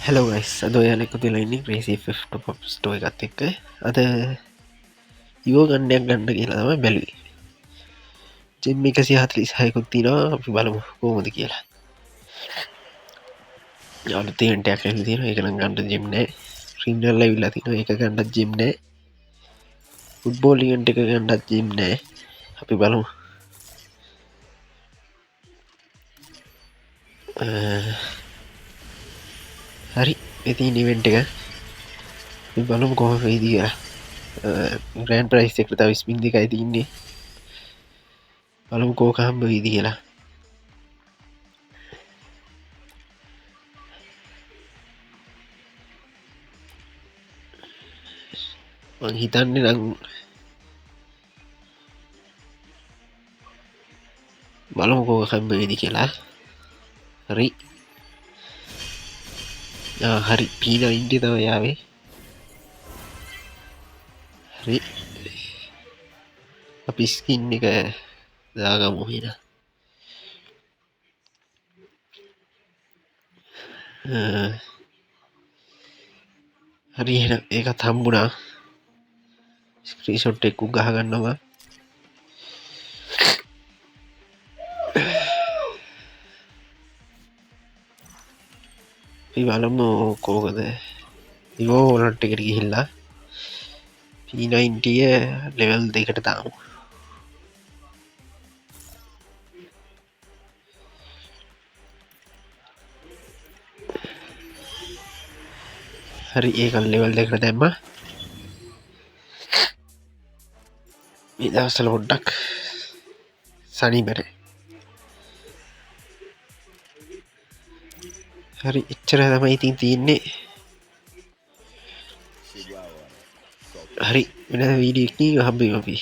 hello guys අද ඔයාලෙකු තිලයින්නේ ක්‍රේසි ටෝ එකත් එක්ක අද යෝ ගණ්ඩයක් ගණ්ඩ කියලාම බැලුයි ජෙම් 146කුත් තිනවා අපි බලමු කෝමද කියලා අලුතේටයක් ඇ තියෙන එකන ගණඩ ජෙම්නෑ රිින්ඩල්ල විල්ලා තින එක ගණ්ඩත් ජෙම්නෑ ෆුට්බෝලිගන්ට එක ගණ්ඩත් ජෙම් නෑ අපි බලමු හරි ඉති නිවෙන්ට එක බලමු කොහ වේදිය ග්‍රෑන් ප්‍රයිස් එකට විස්මින් දෙකයි තින්නේ බලමු කෝකහම්බ වීදි කියලා හිතන්නේ නං බලමු කෝකහම්බ වේදි කියලා හරි හරි පීන ඉන්ඩි තව යාවේ හරි අපි ස්කින් එක දාගමු හින හරි ඒක තම්බුණා ස්ක්‍රීෂොට් එක්කු ගහගන්නවා බලමු කෝකද ඉවෝ ඕනට් එකට ගිහිල්ලා P90 ලෙවල් දෙකට තාමු හරි ඒකල් ලෙවල් දෙකට දැම්ම දවසල හොඩ්ඩක් සනි බැර හරි එච්චර තමයි ඉතින් තියෙන්නේ හරි වෙන වීඩියක්නී හම්බීමපි